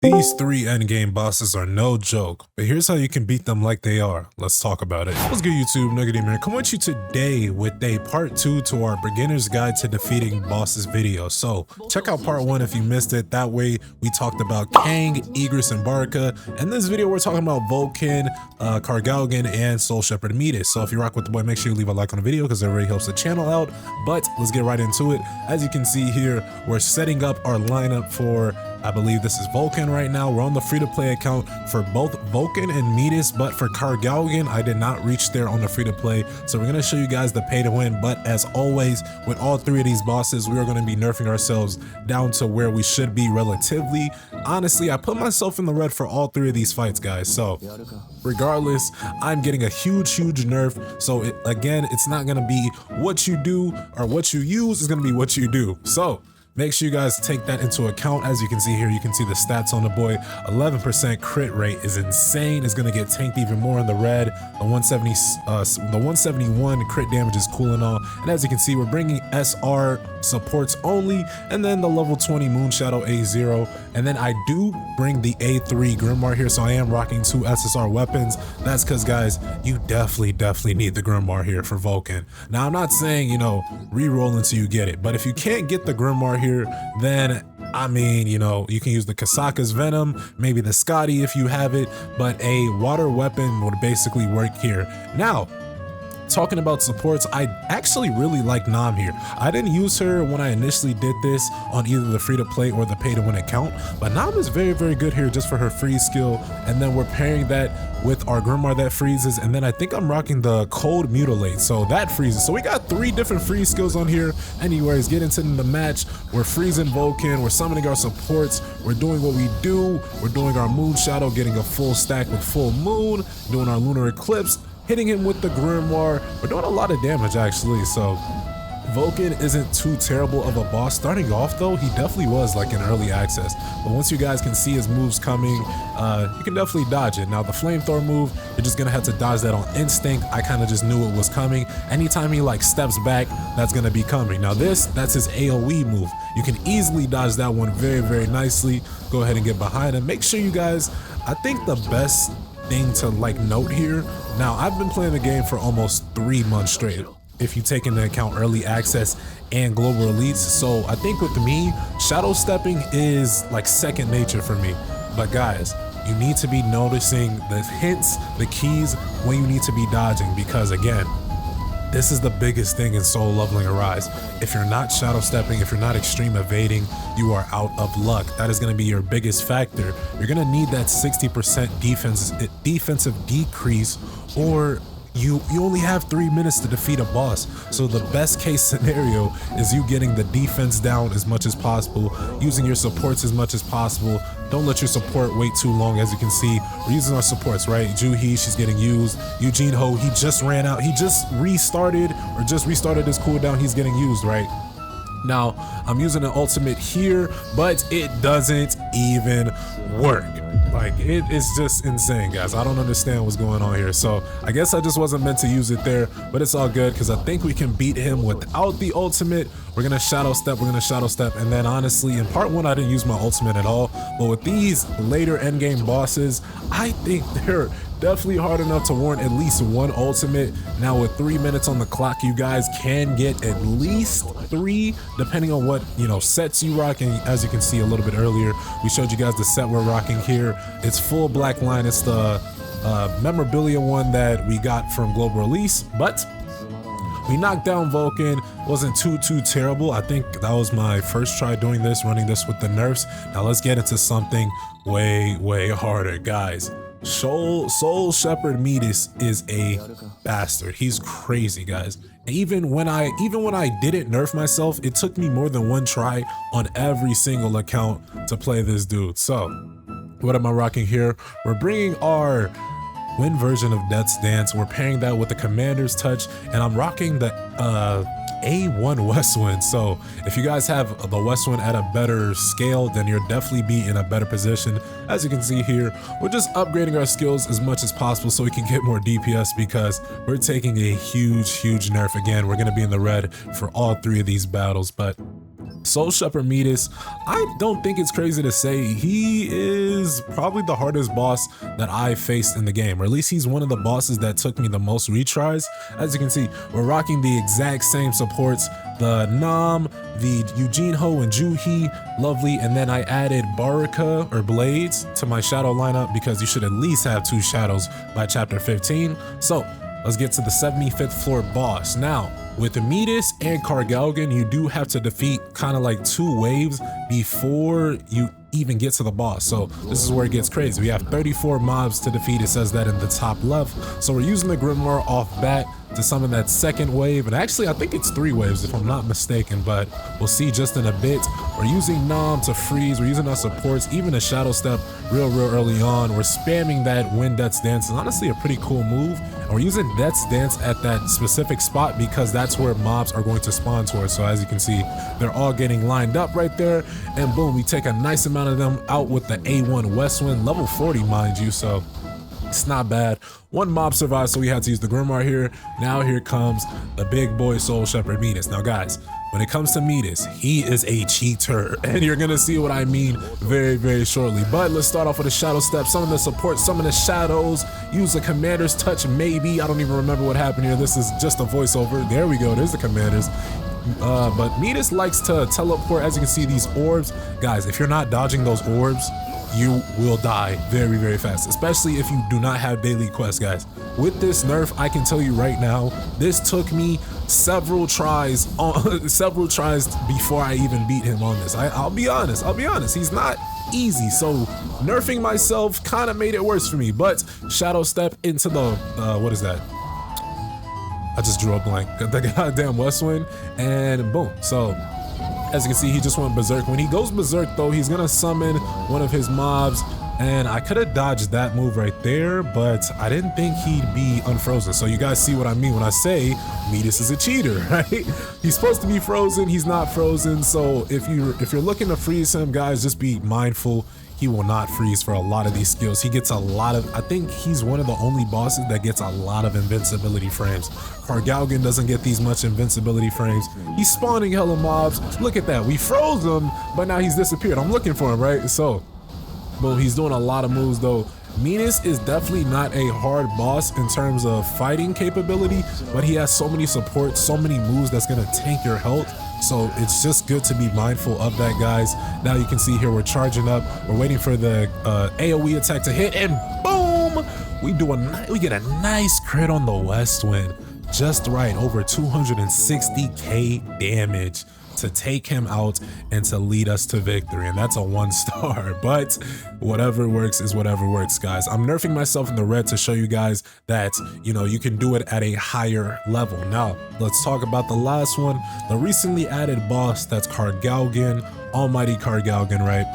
These three endgame bosses are no joke, but here's how you can beat them like they are. Let's talk about it. What's good, YouTube? NoGoodEman coming at you today with a part 2 to our beginner's guide to defeating bosses video. So check out part 1 if you missed it. That way we talked about Kang, Egress, and Barca. In this video we're talking about Vulcan, Kargalgan, and Soul Shepherd Metus. So if you rock with the boy, make sure you leave a like on the video because it really helps the channel out. But let's get right into it. As you can see here, we're setting up our lineup for, I believe this is Vulcan right now. We're on the free-to-play account for both Vulcan and Metus, but for Kargalgan, I did not reach there on the free-to-play. So we're going to show you guys the pay-to-win, but as always, with all three of these bosses, we are going to be nerfing ourselves down to where we should be relatively. Honestly, I put myself in the red for all three of these fights, guys. So regardless, I'm getting a huge nerf. So again, it's not going to be what you do or what you use, it's going to be what you do. So make sure you guys take that into account. As you can see here, you can see the stats on the boy. 11% crit rate is insane. It's going to get tanked even more in the red. The 171 crit damage is cool and all. And as you can see, we're bringing SR supports only, and then the level 20 Moonshadow A0. And then I do bring the A3 Grimoire here, so I am rocking 2 SSR weapons. That's because, guys, you definitely need the Grimoire here for Vulcan. Now, I'm not saying, you know, re-roll until you get it, but if you can't get the Grimoire here, then I mean, you know, you can use the Kasaka's Venom, maybe the Scotty if you have it, but a water weapon would basically work here. Now, talking about supports, I actually really like Nam here. I didn't use her when I initially did this on either the free-to-play or the pay-to-win account, but Nam is very good here just for her freeze skill, and then we're pairing that with our Grimoire that freezes, and then I think I'm rocking the Cold Mutilate, so that freezes. So we got 3 different freeze skills on here. Anyways, get into the match. We're freezing Vulcan, we're summoning our supports, we're doing what we do, we're doing our Moonshadow, getting a full stack with Full Moon, doing our Lunar Eclipse, hitting him with the Grimoire. We're doing a lot of damage actually, so Vulcan isn't too terrible of a boss. Starting off though, he definitely was like in early access, but once you guys can see his moves coming, you can definitely dodge it. Now the flamethrower move, you're just gonna have to dodge that on instinct. I kind of just knew it was coming. Anytime he like steps back, that's gonna be coming. Now that's his AoE move. You can easily dodge that one very nicely. Go ahead and get behind him. Make sure you guys, I think the best thing to like note here, now I've been playing the game for almost 3 months straight, if you take into account early access and global elites. So I think with me, shadow stepping is like second nature for me. But guys, you need to be noticing the hints, the keys when you need to be dodging, because again, this is the biggest thing in solo leveling Arise. If you're not shadow stepping, if you're not extreme evading, you are out of luck. That is going to be your biggest factor. You're going to need that 60% defensive decrease, or you only have 3 minutes to defeat a boss. So the best case scenario is you getting the defense down as much as possible, using your supports as much as possible. Don't let your support wait too long. As you can see, we're using our supports, right? Juhi, she's getting used. Eugene Ho, he just ran out. He just restarted his cooldown. He's getting used, right? Now, I'm using an ultimate here, but it doesn't even work. Like, it is just insane, guys. I don't understand what's going on here. So I guess I just wasn't meant to use it there, but it's all good because I think we can beat him without the ultimate. We're gonna shadow step, and then honestly, in part 1, I didn't use my ultimate at all, but with these later endgame bosses, I think they're definitely hard enough to warrant at least 1 ultimate. Now with 3 minutes on the clock, you guys can get at least 3, depending on what, you know, sets you rock. And as you can see a little bit earlier, we showed you guys the set we're rocking here. It's full black line. It's the memorabilia one that we got from global release, but we knocked down Vulcan. Wasn't too terrible. I think that was my first try doing this, running this with the nerfs. Now let's get into something way harder, guys. Soul Shepherd Metus is a bastard. He's crazy, guys. Even when I didn't nerf myself, it took me more than 1 try on every single account to play this dude. So what am I rocking here? We're bringing our Wind version of Death's Dance. We're pairing that with the Commander's Touch, and I'm rocking the A1 West Wind. So if you guys have the West Wind at a better scale, then you'll definitely be in a better position. As you can see here, we're just upgrading our skills as much as possible so we can get more DPS, because we're taking a huge nerf. Again, we're going to be in the red for all 3 of these battles, but Soul Shepherd Metus, I don't think it's crazy to say he is probably the hardest boss that I faced in the game, or at least he's one of the bosses that took me the most retries. As you can see, we're rocking the exact same supports, the Nam, the Eugene Ho and Juhi, lovely, and then I added Baraka or Blades to my shadow lineup because you should at least have 2 shadows by chapter 15. So let's get to the 75th floor boss. Now, with Metus and Kargalgan, you do have to defeat kind of like 2 waves before you even get to the boss. So this is where it gets crazy. We have 34 mobs to defeat. It says that in the top left. So we're using the Grimoire off bat to summon that 2nd wave. And actually, I think it's 3 waves if I'm not mistaken, but we'll see just in a bit. We're using Nam to freeze. We're using our supports, even a Shadow Step real early on. We're spamming that Wind Death's Dance. It's honestly a pretty cool move. And we're using Death's Dance at that specific spot because that's where mobs are going to spawn towards. So as you can see, they're all getting lined up right there. And boom, we take a nice amount of them out with the A1 Westwind, level 40, mind you. So it's not bad. 1 mob survived, so we had to use the Grimoire here. Now here comes the big boy Soul Shepherd Metus. Now guys, when it comes to Metus, he is a cheater, and you're gonna see what I mean very shortly. But let's start off with a Shadow Step, some of the support, some of the shadows, use the Commander's Touch maybe. I don't even remember what happened here. This is just a voiceover. There we go, there's the Commander's. But Metus likes to teleport. As you can see, these orbs. Guys, if you're not dodging those orbs, you will die very fast, especially if you do not have daily quests, guys. With this nerf, I can tell you right now, this took me several tries before I even beat him on this. I'll be honest, he's not easy, so nerfing myself kind of made it worse for me. But Shadow Step into the what is that? I just drew a blank. The goddamn Westwind, and boom. So as you can see, he just went berserk. When he goes berserk though, he's gonna summon one of his mobs, and I could have dodged that move right there, but I didn't think he'd be unfrozen. So you guys see what I mean when I say Metus is a cheater, right? He's supposed to be frozen, he's not frozen. So if you're looking to freeze him, guys, just be mindful. He will not freeze for a lot of these skills. He gets a lot of, I think he's one of the only bosses that gets a lot of invincibility frames. Kargalgan doesn't get these much invincibility frames. He's spawning hella mobs. Look at that, we froze him, but now he's disappeared. I'm looking for him, right? So, boom, he's doing a lot of moves though. Metus is definitely not a hard boss in terms of fighting capability, but he has so many supports, so many moves that's gonna tank your health. So it's just good to be mindful of that, guys. Now you can see here we're charging up. We're waiting for the AoE attack to hit, and boom! We get a nice crit on the Westwind. Just right, over 260k damage to take him out and to lead us to victory, and that's a 1-star. But whatever works is whatever works, guys. I'm nerfing myself in the red to show you guys that, you know, you can do it at a higher level. Now let's talk about the last one, the recently added boss. That's Kargalgan, almighty Kargalgan, right?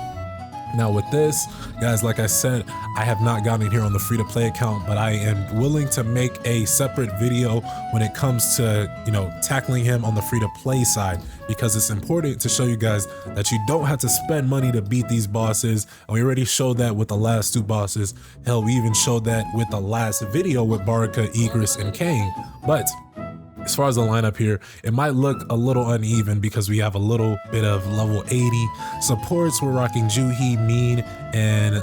Now with this, guys, like I said, I have not gotten here on the free-to-play account, but I am willing to make a separate video when it comes to, you know, tackling him on the free-to-play side, because it's important to show you guys that you don't have to spend money to beat these bosses. And we already showed that with the last 2 bosses. Hell, we even showed that with the last video with Baraka, Igris, and Kang. But as far as the lineup here, it might look a little uneven because we have a little bit of level 80 supports. We're rocking Juhi, Mean, and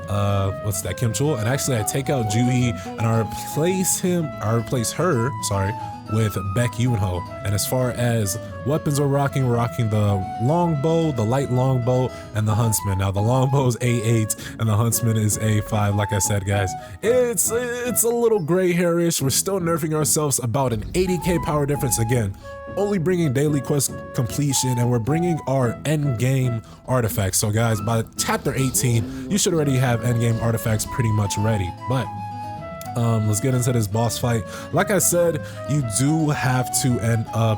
what's that, Kim Chul. And actually I take out Juhi and I replace her, sorry, with Baek Yoonho. And as far as weapons we're rocking the longbow, the light longbow, and the huntsman. Now the longbow is A8 and the huntsman is A5. Like I said, guys, it's a little gray hairish. We're still nerfing ourselves about an 80k power difference. Again, only bringing daily quest completion, and we're bringing our end game artifacts. So guys, by chapter 18, you should already have end game artifacts pretty much ready. But let's get into this boss fight. Like I said, you do have to end up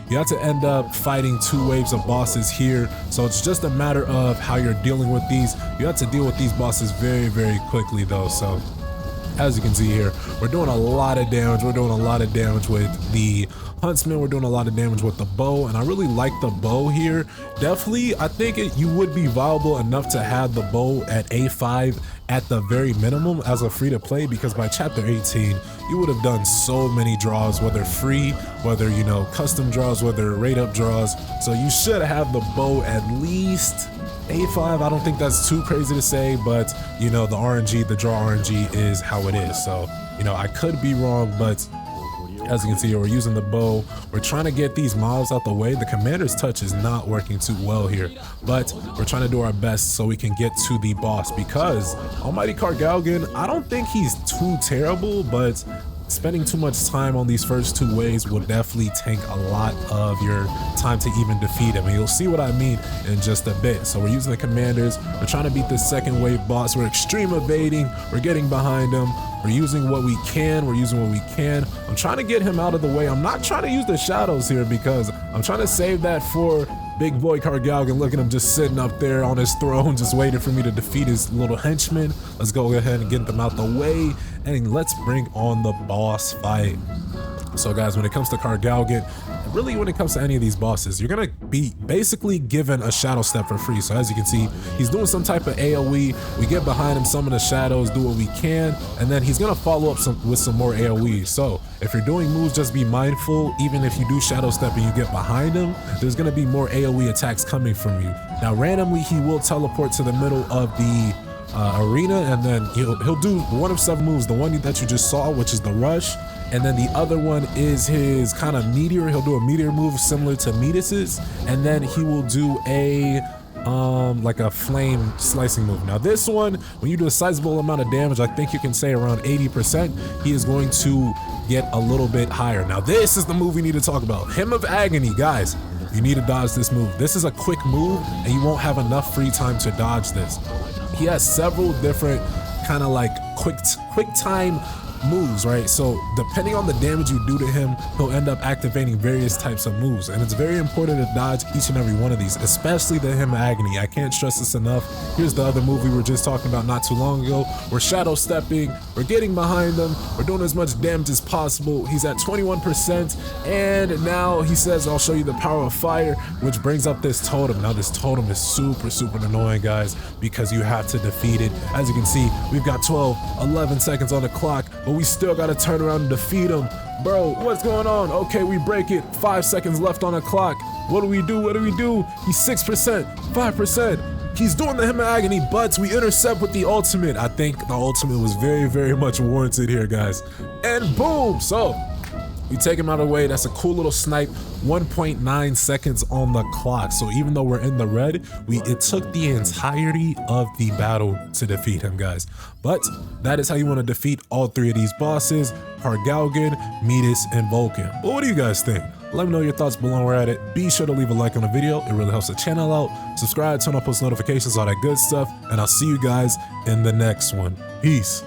you have to end up fighting 2 waves of bosses here. So it's just a matter of how you're dealing with these. You have to deal with these bosses very quickly though. So as you can see here, we're doing a lot of damage. We're doing a lot of damage with the Huntsman, we're doing a lot of damage with the bow, and I really like the bow here. Definitely, I think you would be viable enough to have the bow at A5 at the very minimum as a free to play, because by chapter 18 you would have done so many draws, whether free, whether, you know, custom draws, whether rate up draws. So you should have the bow at least A5. I don't think that's too crazy to say, but you know, the RNG, the draw RNG is how it is. So, you know, I could be wrong, but as you can see here, we're using the bow. We're trying to get these mobs out the way. The commander's touch is not working too well here, but we're trying to do our best so we can get to the boss, because Almighty Kargalgan, I don't think he's too terrible, but spending too much time on these first two waves will definitely take a lot of your time to even defeat him, and you'll see what I mean in just a bit. So we're using the commanders, we're trying to beat this second wave boss, we're extreme evading, we're getting behind him, we're using what we can, I'm trying to get him out of the way. I'm not trying to use the shadows here because I'm trying to save that for big boy Kargalgan. Look at him just sitting up there on his throne, just waiting for me to defeat his little henchmen. Let's go ahead and get them out the way, and let's bring on the boss fight. So guys, when it comes to Kargalgan, really when it comes to any of these bosses, you're gonna be basically given a shadow step for free. So as you can see, he's doing some type of AoE. We get behind him, summon the shadows, do what we can, and then he's gonna follow up with some more AoE. So if you're doing moves, just be mindful. Even if you do shadow step and you get behind him, there's gonna be more AoE attacks coming from you. Now randomly, he will teleport to the middle of the arena, and then he'll do one of 7 moves. The one that you just saw, which is the rush, and then the other one is his kind of meteor. He'll do a meteor move similar to Metus's, and then he will do a like a flame slicing move. Now this one, when you do a sizable amount of damage, I think you can say around 80%, he is going to get a little bit higher. Now this is the move we need to talk about. Hymn of Agony, guys. You need to dodge this move. This is a quick move, and you won't have enough free time to dodge this. He has several different kind of like quick time moves, right? So depending on the damage you do to him, he'll end up activating various types of moves, and it's very important to dodge each and every one of these, especially the Hymn of Agony. I can't stress this enough. Here's the other move we were just talking about not too long ago. We're shadow stepping, we're getting behind him, we're doing as much damage as possible. He's at 21%, and now he says, I'll show you the power of fire, which brings up this totem. Now this totem is super annoying, guys, because you have to defeat it. As you can see, we've got 11 seconds on the clock, but we still gotta turn around and defeat him. Bro, what's going on? Okay, we break it. 5 seconds left on the clock. What do we do? He's 6%, 5%. He's doing the Hymn of Agony, but we intercept with the ultimate. I think the ultimate was very much warranted here, guys. And boom! So we take him out of the way. That's a cool little snipe. 1.9 seconds on the clock. So even though we're in the red, it took the entirety of the battle to defeat him, guys. But that is how you want to defeat all 3 of these bosses: Kargalgan, Metus, and Vulcan. But what do you guys think? Let me know your thoughts below. We're at it. Be sure to leave a like on the video. It really helps the channel out. Subscribe, turn on post notifications, all that good stuff. And I'll see you guys in the next one. Peace.